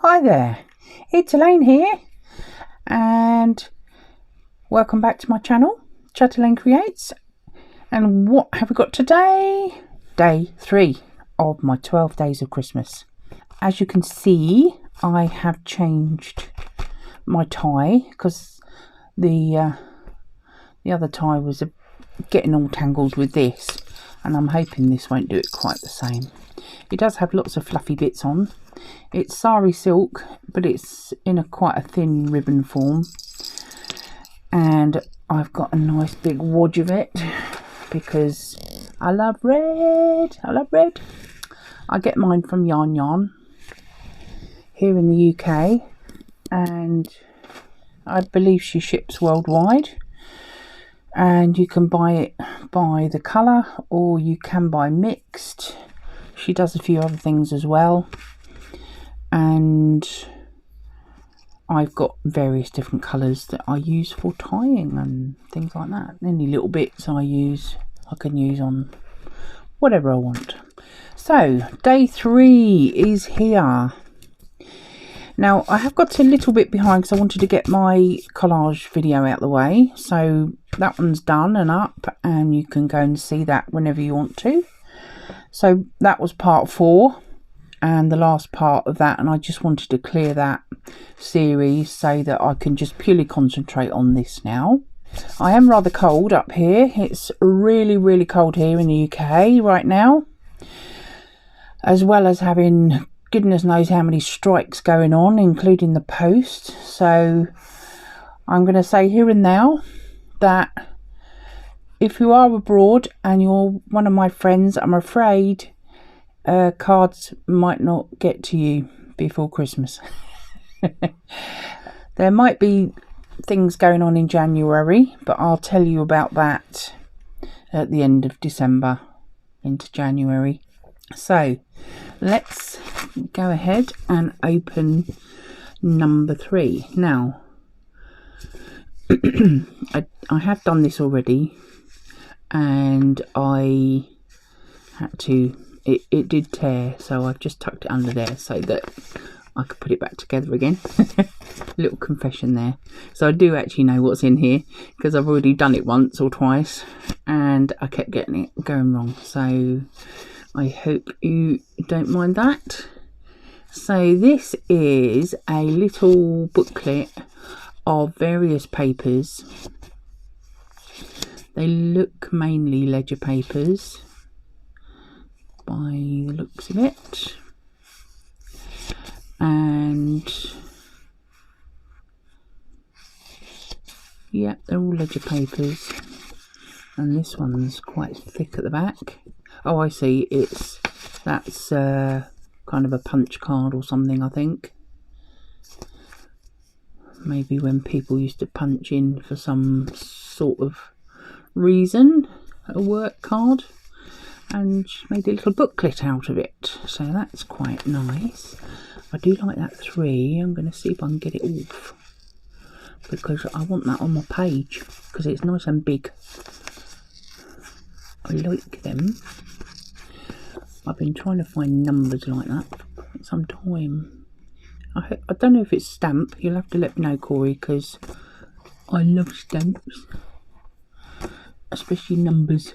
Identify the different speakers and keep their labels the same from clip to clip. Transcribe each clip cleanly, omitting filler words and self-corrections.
Speaker 1: Hi there, it's Elaine here, and welcome back to my channel, Chattylaine Creates. And what have we got today? Day 3 of my 12 days of Christmas. As you can see, I have changed my tie because the other tie was getting all tangled with this, and I'm hoping this won't do it quite the same. It does have lots of fluffy bits on. It's sari silk, but it's in quite a thin ribbon form, and I've got a nice big wodge of it because I love red. I get mine from Yarn here in the UK, and I believe she ships worldwide, and you can buy it by the colour or you can buy mixed. She does a few other things as well, and I've got various different colours that I use for tying and things like that. Any little bits I can use on whatever I want. So day 3 is here. Now I have got a little bit behind because I wanted to get my collage video out of the way. So that one's done and up, and you can go and see that whenever you want to. So that was part 4 and the last part of that, and I just wanted to clear that series so that I can just purely concentrate on this now. I am rather cold up here. It's really cold here in the UK right now, as well as having goodness knows how many strikes going on, including the post. So I'm going to say here and now that if you are abroad and you're one of my friends, I'm afraid cards might not get to you before Christmas. There might be things going on in January, but I'll tell you about that at the end of December into January. So let's go ahead and open number 3. Now I have done this already, and I had to, it did tear, so I've just tucked it under there so that I could put it back together again. Little confession there. So I do actually know what's in here because I've already done it once or twice and I kept getting it going wrong, so I hope you don't mind that. So this is a little booklet of various papers. They look mainly ledger papers by the looks of it, and yeah, they're all ledger papers, and this one's quite thick at the back. Oh, I see, that's kind of a punch card or something, I think. Maybe when people used to punch in for some sort of reason, a work card, and made a little booklet out of it. So that's quite nice. I do like that 3. I'm going to see if I can get it off, because I want that on my page because it's nice and big. I like them. I've been trying to find numbers like that for quite some time. I don't know if it's stamp. You'll have to let me know, Corey, because I love stamps, especially numbers,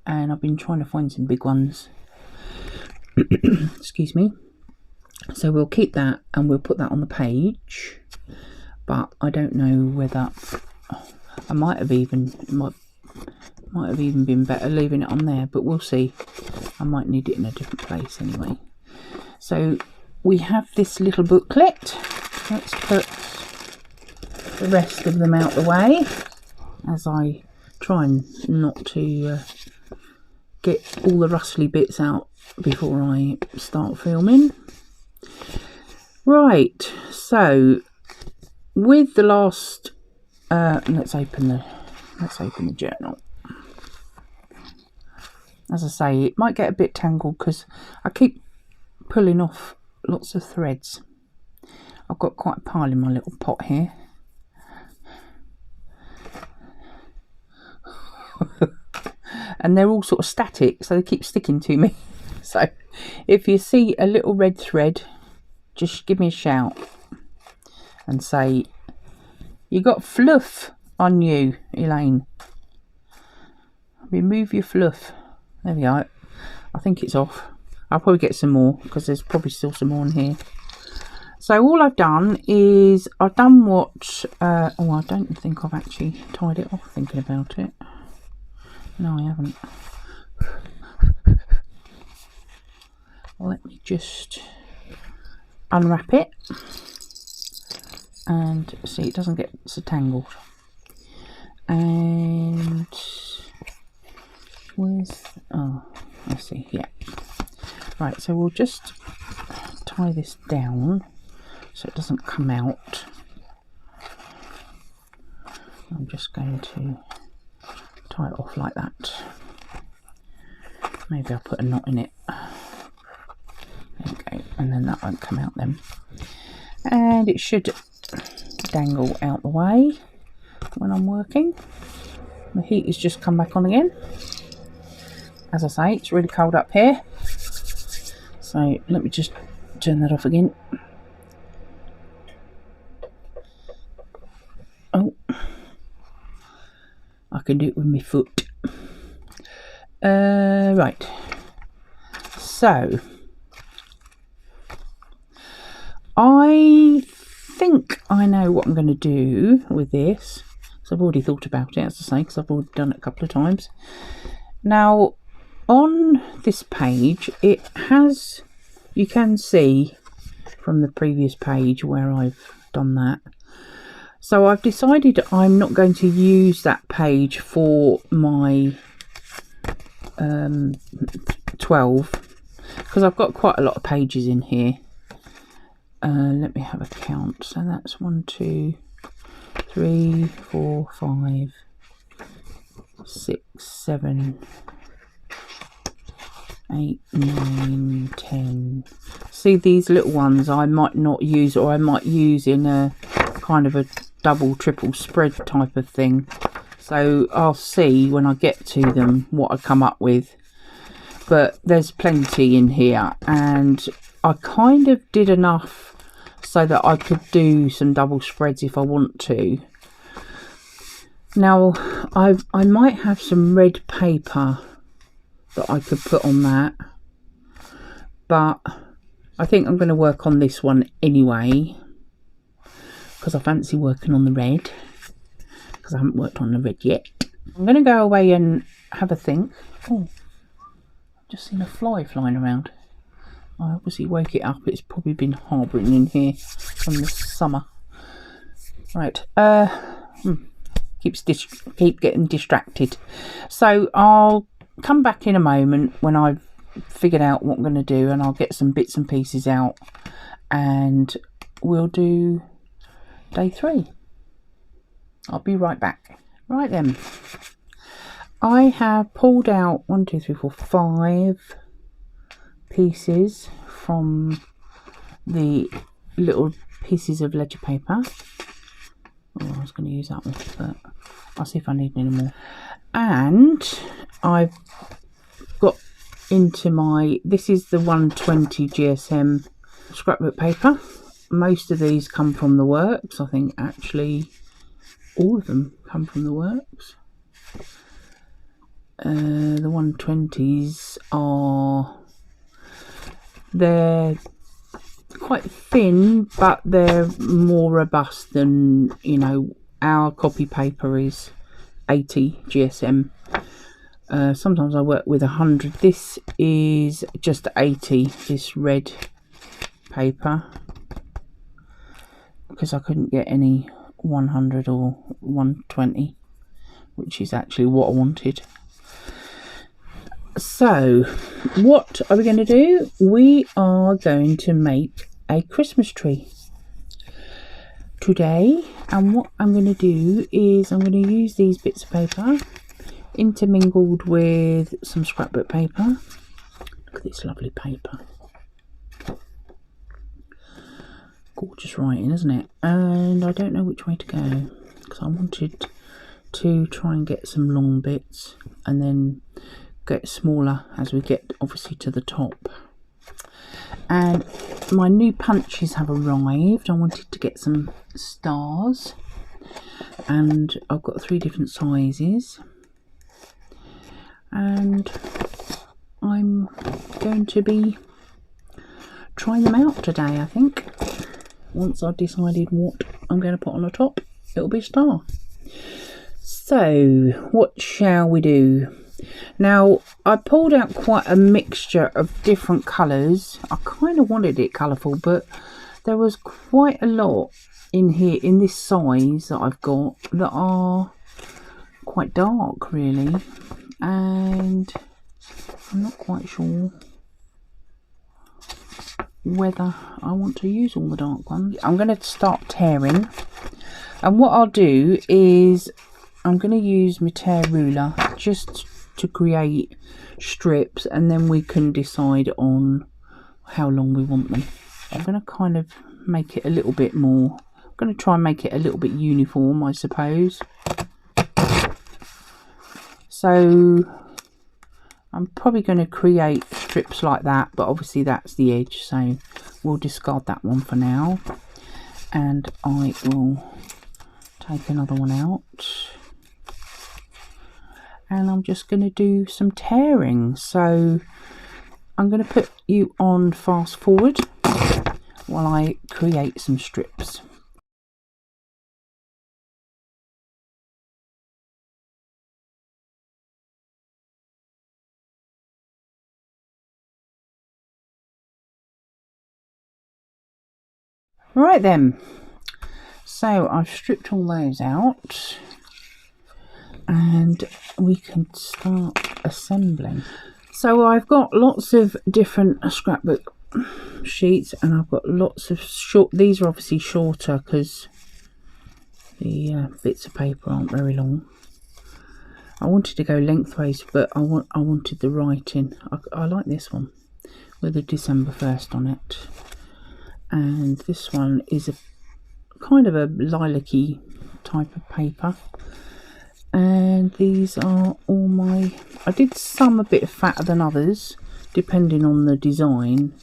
Speaker 1: and I've been trying to find some big ones. Excuse me. So we'll keep that and we'll put that on the page, but I don't know whether I might have even been better leaving it on there, but we'll see. I might need it in a different place anyway. So we have this little booklet. Let's put the rest of them out the way as I try and not to get all the rustly bits out before I start filming. Right, so with the last let's open the journal. As I say, it might get a bit tangled because I keep pulling off lots of threads. I've got quite a pile in my little pot here. And they're all sort of static, so they keep sticking to me. So if you see a little red thread, just give me a shout and say, you got fluff on you, Elaine. Remove your fluff. There we go. I think it's off. I'll probably get some more because there's probably still some more in here. So all I've done is I've done what, oh, I don't think I've actually tied it off thinking about it. No, I haven't. Let me just unwrap it and see it doesn't get so tangled. And where's, oh, let's see, yeah. Right, so we'll just tie this down so it doesn't come out. I'm just going to tie it off like that. Maybe I'll put a knot in it. Okay, and then that won't come out then. And it should dangle out the way when I'm working. The heat has just come back on again. As I say, it's really cold up here. So let me just turn that off again. Oh, I can do it with my foot. Right. So I think I know what I'm going to do with this. So I've already thought about it, as I say, because I've already done it a couple of times. Now, on this page, it has, you can see from the previous page where I've done that. So I've decided I'm not going to use that page for my 12, because I've got quite a lot of pages in here. Let me have a count. So that's 1, 2, 3, 4, 5, 6, 7, 8, 9, 10. See, these little ones I might not use, or I might use in a kind of a double, triple spread type of thing. So I'll see when I get to them what I come up with. But there's plenty in here, and I kind of did enough so that I could do some double spreads if I want to. Now, I might have some red paper that I could put on that, but I think I'm going to work on this one anyway, because I fancy working on the red, because I haven't worked on the red yet. I'm going to go away and have a think. Oh, I've just seen a fly flying around. I obviously woke it up. It's probably been harbouring in here from the summer. Right, keep getting distracted. So I'll come back in a moment when I've figured out what I'm going to do, and I'll get some bits and pieces out, and we'll do day 3. I'll be right back. Right then, I have pulled out 1, 2, 3, 4, 5 pieces from the little pieces of ledger paper. Oh, I was going to use that one, but I'll see if I need any more. And I've got into my, this is the 120 GSM scrapbook paper. Most of these come from the works. I think actually all of them come from the works. The 120s are, they're quite thin, but they're more robust than, you know, our copy paper is 80 GSM. Sometimes I work with 100. This is just 80, this red paper, because I couldn't get any 100 or 120, which is actually what I wanted. So what are we going to do? We are going to make a Christmas tree today, and what I'm going to do is I'm going to use these bits of paper intermingled with some scrapbook paper. Look at this lovely paper. Gorgeous writing, isn't it? And I don't know which way to go, because I wanted to try and get some long bits and then get smaller as we get obviously to the top. And my new punches have arrived. I wanted to get some stars, and I've got 3 different sizes, and I'm going to be trying them out today. I think once I've decided what I'm going to put on the top, it'll be a star. So what shall we do? Now, I pulled out quite a mixture of different colours. I kind of wanted it colourful, but there was quite a lot in here in this size that I've got that are quite dark, really, and I'm not quite sure whether I want to use all the dark ones. I'm going to start tearing, and what I'll do is I'm going to use my tear ruler just to create strips, and then we can decide on how long we want them. I'm going to kind of make it a little bit more, I'm going to try and make it a little bit uniform, I suppose. So I'm probably going to create strips like that, but obviously that's the edge, so we'll discard that one for now, and I will take another one out. And I'm just going to do some tearing. So I'm going to put you on fast forward while I create some strips. Right then, so I've stripped all those out, and we can start assembling. So I've got lots of different scrapbook sheets, and I've got lots of short, these are obviously shorter because the bits of paper aren't very long. I wanted to go lengthways, but I wanted the writing. I like this one with the December 1st on it, and this one is a kind of a lilac-y type of paper. And these are all my, I did some a bit fatter than others depending on the design,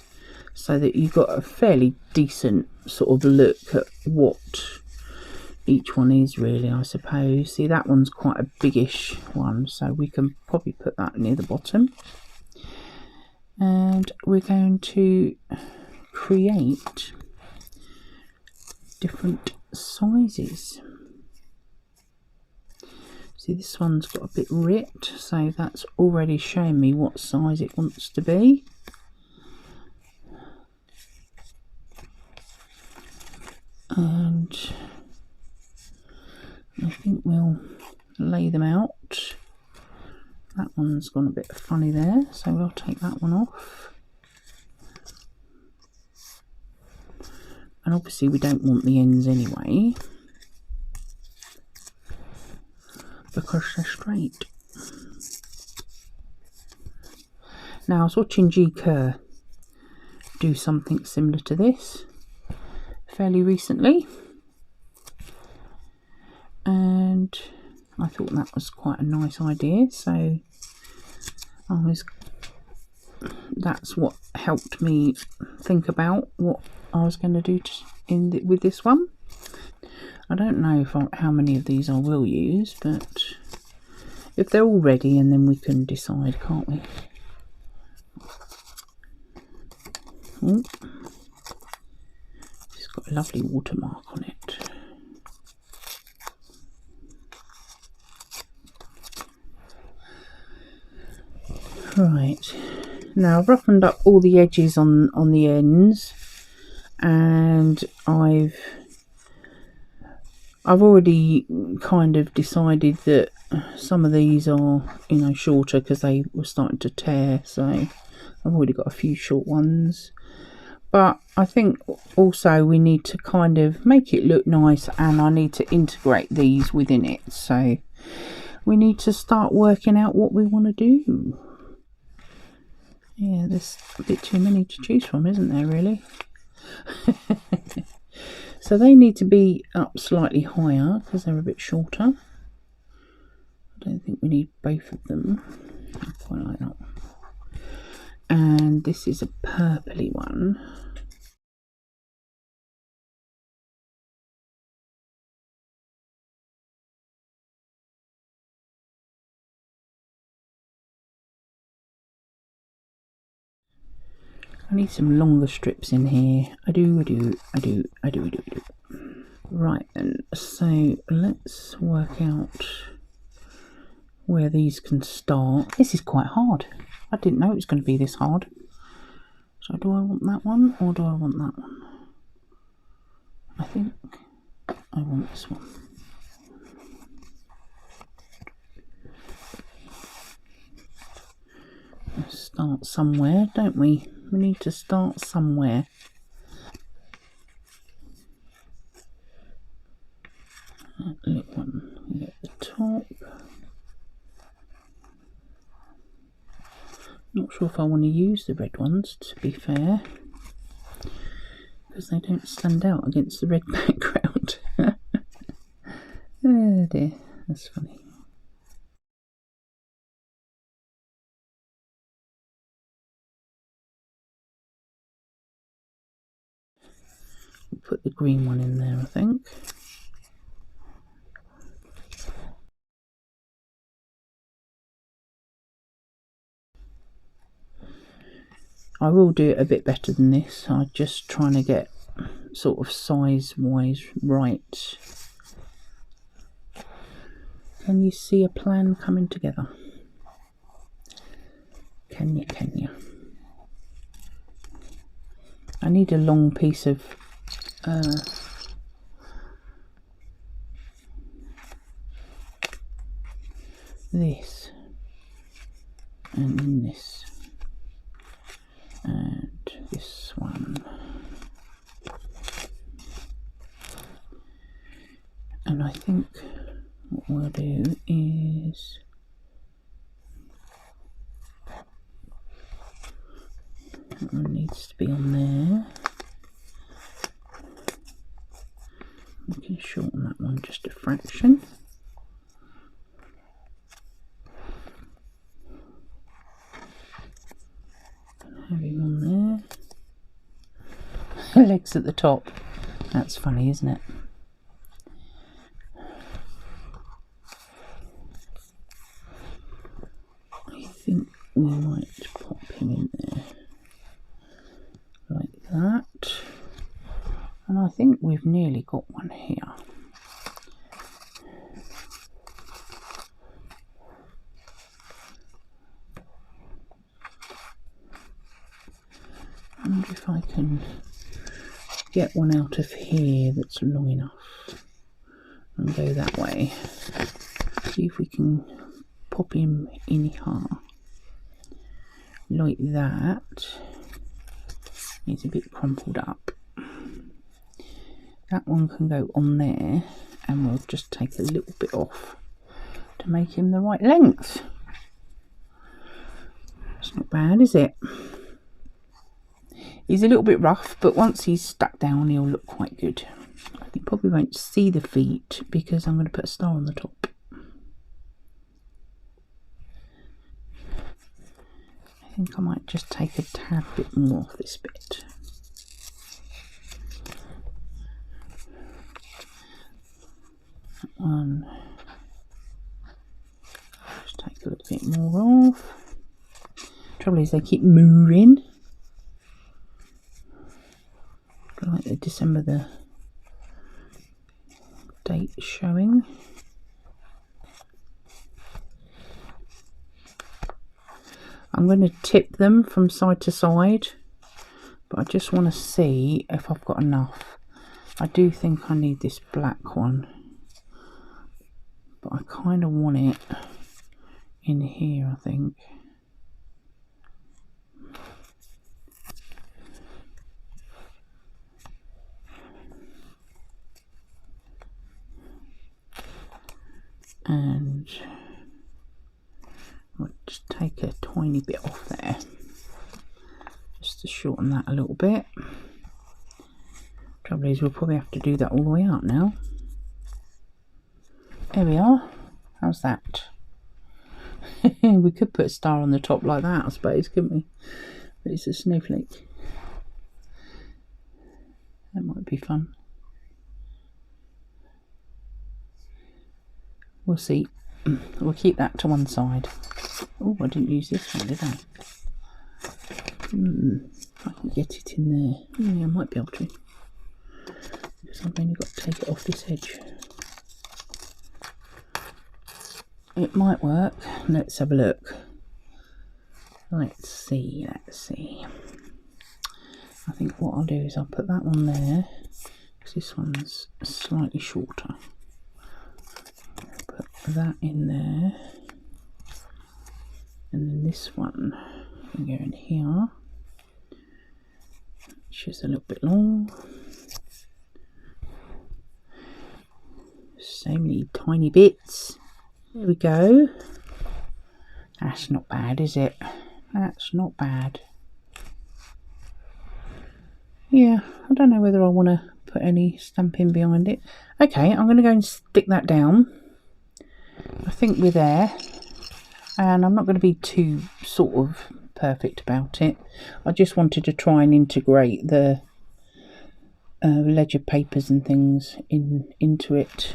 Speaker 1: so that you got a fairly decent sort of look at what each one is really, I suppose. See, that one's quite a biggish one, so we can probably put that near the bottom. And we're going to create different sizes. See, this one's got a bit ripped, so that's already showing me what size it wants to be. And I think we'll lay them out. That one's gone a bit funny there, so we'll take that one off. And obviously we don't want the ends anyway, because they're straight. Now, I was watching G. Kerr do something similar to this fairly recently, and I thought that was quite a nice idea, so that's what helped me think about what I was going to do with this one. I don't know how many of these I will use, but if they're all ready, and then we can decide, can't we? Oh, it's got a lovely watermark on it. Right, now I've roughened up all the edges on the ends, and I've already kind of decided that some of these are, you know, shorter because they were starting to tear, so I've already got a few short ones. But I think also we need to kind of make it look nice, and I need to integrate these within it, so we need to start working out what we want to do. Yeah, there's a bit too many to choose from, isn't there, really? So they need to be up slightly higher because they're a bit shorter. I don't think we need both of them. I quite like that one. And this is a purpley one. I need some longer strips in here. I do. Right then, so let's work out where these can start. This is quite hard. I didn't know it was going to be this hard. So do I want that one or do I want that one? I think I want this one. Let's start somewhere, don't we? We need to start somewhere. That little one, we get the top. Not sure if I want to use the red ones, to be fair, because they don't stand out against the red background. Oh dear, that's funny. We'll put the green one in there, I think. I will do it a bit better than this. I'm just trying to get sort of size wise right. Can you see a plan coming together? Can you? I need a long piece of this and then this and this one, and I think what we'll do is that one needs to be on there. We can shorten that one just a fraction. Have him on there. Legs at the top. That's funny, isn't it? I think we might pop him in there like that. And I think we've nearly got one here. I wonder if I can get one out of here that's long enough and go that way. See if we can pop him in here like that. He's a bit crumpled up. That one can go on there, and we'll just take a little bit off to make him the right length. It's not bad, is it? He's a little bit rough, but once he's stuck down, he'll look quite good. I think probably won't see the feet because I'm going to put a star on the top. I think I might just take a tad bit more of this bit. That one. Just take a little bit more off. Trouble is they keep moving. Like the December the date showing. I'm going to tip them from side to side, but I just want to see if I've got enough. I do think I need this black one, but I kind of want it in here, I think. And I'll just take a tiny bit off there just to shorten that a little bit. Trouble is we'll probably have to do that all the way out now. There we are. How's that? We could put a star on the top like that, I suppose, couldn't we? But it's a snowflake. That might be fun. We'll see. We'll keep that to one side. Oh, I didn't use this one, did I? If I can get it in there. Yeah, I might be able to. Because I've only got to take it off this edge. It might work. Let's have a look. Let's see. I think what I'll do is I'll put that one there, because this one's slightly shorter. Put that in there, and then this one can go in here, which is a little bit long. So many tiny bits. There we go. That's not bad, is it? That's not bad. Yeah, I don't know whether I want to put any stamping behind it. Okay, I'm going to go and stick that down. I think we're there. And I'm not going to be too sort of perfect about it. I just wanted to try and integrate the ledger papers and things into it.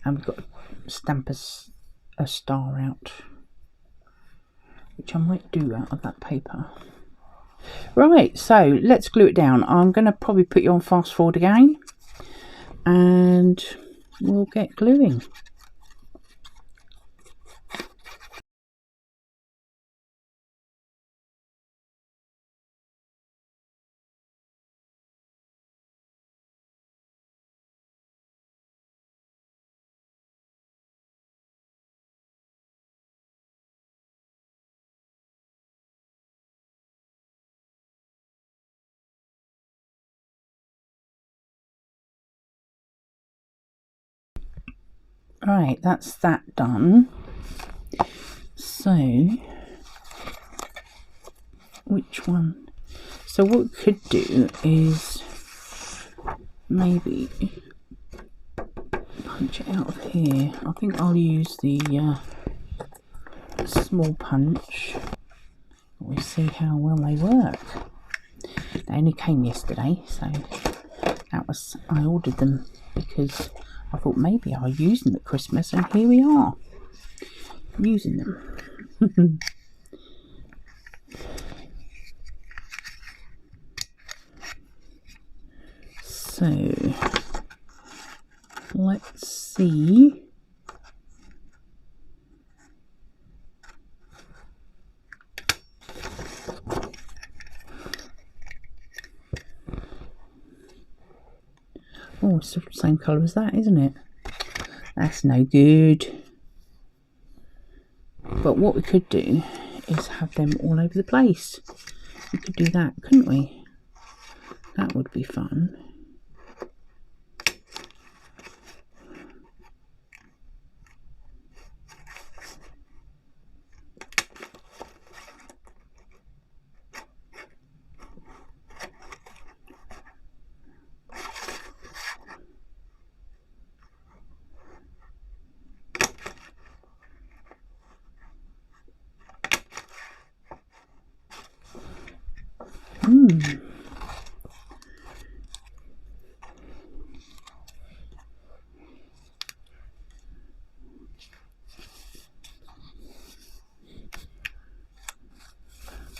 Speaker 1: And we've got to stamp a star out, which I might do out of that paper. Right, so let's glue it down. I'm going to probably put you on fast forward again, and we'll get gluing. Right, that's that done. So, which one? So what we could do is maybe punch it out of here. I think I'll use the small punch. We'll see how well they work. They only came yesterday, so that was, I ordered them because I thought maybe I'll use them at Christmas, and here we are, using them. So, let's see. Oh, it's the same colour as that, isn't it? That's no good. But what we could do is have them all over the place. We could do that, couldn't we? That would be fun.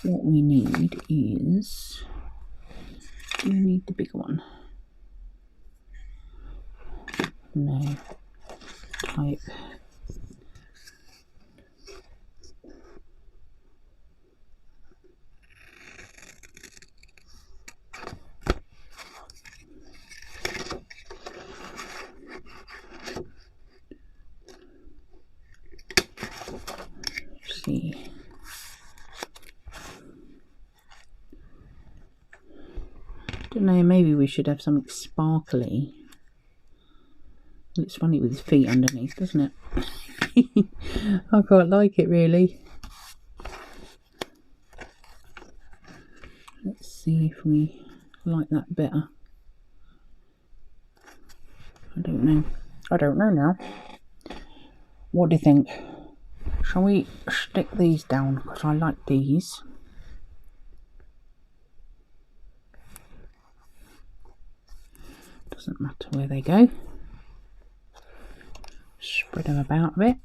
Speaker 1: What we need is, do we need the bigger one? No. Type. See. Don't know, maybe we should have something sparkly. Looks funny with his feet underneath, doesn't it? I quite like it, really. Let's see if we like that better. I don't know. I don't know now. What do you think? Shall we stick these down? Because I like these. Doesn't matter where they go. Spread them about a bit.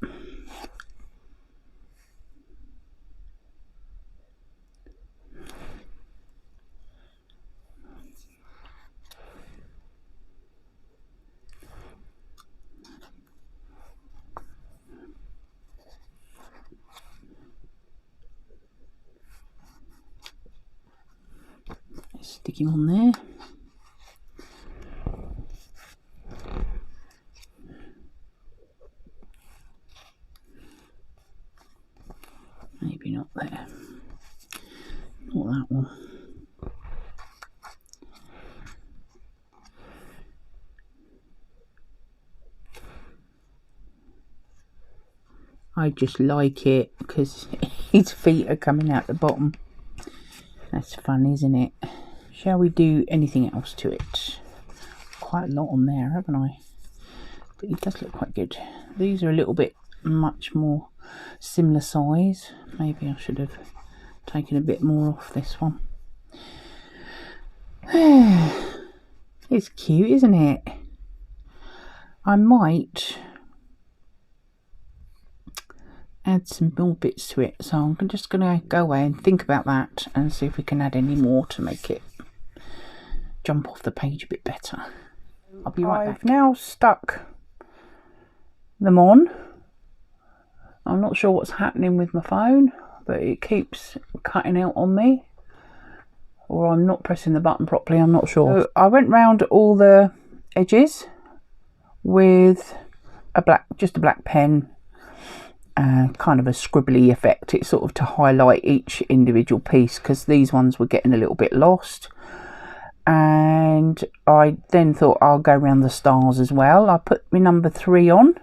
Speaker 1: stick him on there. Maybe not there. Not that one. I just like it because his feet are coming out the bottom. That's fun, isn't it? Shall we do anything else to it? Quite a lot on there, haven't I? But he does look quite good. These are a little bit much more similar size. Maybe I should have taken a bit more off this one. It's cute, isn't it? I might add some more bits to it, so I'm just going to go away and think about that and see if we can add any more to make it jump off the page a bit better. I'll be right back. I've now stuck them on. I'm not sure what's happening with my phone, but it keeps cutting out on me, or I'm not pressing the button properly, I'm not sure. So I went round all the edges with just a black pen. Kind of a scribbly effect. It's sort of to highlight each individual piece, because these ones were getting a little bit lost. And I then thought I'll go around the stars as well. I put my number 3 on,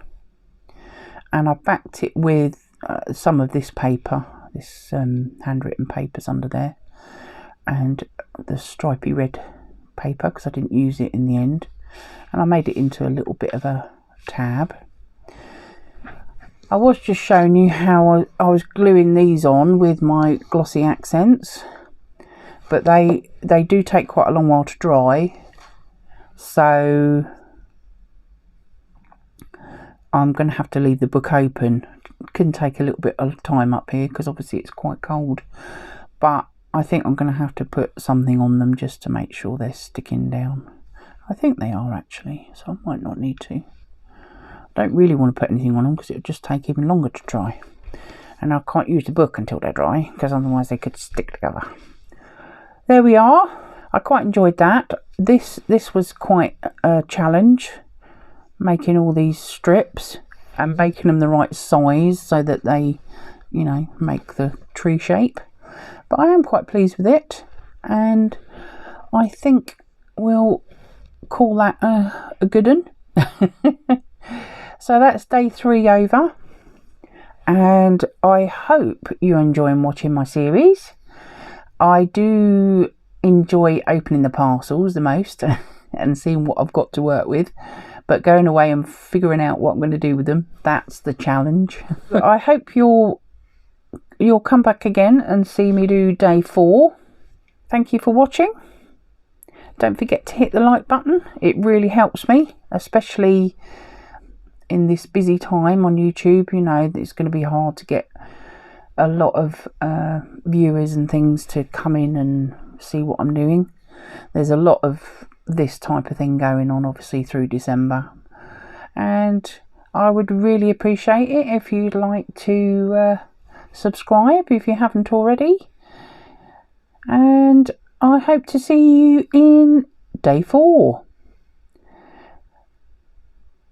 Speaker 1: and I backed it with some of this paper, this handwritten papers under there, and the stripy red paper, because I didn't use it in the end, and I made it into a little bit of a tab. I was just showing you how I was gluing these on with my glossy accents, but they do take quite a long while to dry, so I'm going to have to leave the book open. It can take a little bit of time up here because obviously it's quite cold, but I think I'm going to have to put something on them just to make sure they're sticking down. I think they are actually, so I might not need to. Don't really want to put anything on them because it would just take even longer to dry, and I can't use the book until they're dry because otherwise they could stick together. There we are. I quite enjoyed that. This was quite a challenge, making all these strips and making them the right size so that they, you know, make the tree shape. But I am quite pleased with it, and I think we'll call that a good one. So that's day 3 over, and I hope you're enjoying watching my series. I do enjoy opening the parcels the most and seeing what I've got to work with, but going away and figuring out what I'm going to do with them, that's the challenge. I hope you'll come back again and see me do day 4. Thank you for watching. Don't forget to hit the like button. It really helps me, especially in this busy time on YouTube. You know, it's going to be hard to get a lot of viewers and things to come in and see what I'm doing. There's a lot of this type of thing going on obviously through December, and I would really appreciate it if you'd like to subscribe if you haven't already, and I hope to see you in day 4.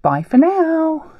Speaker 1: Bye for now.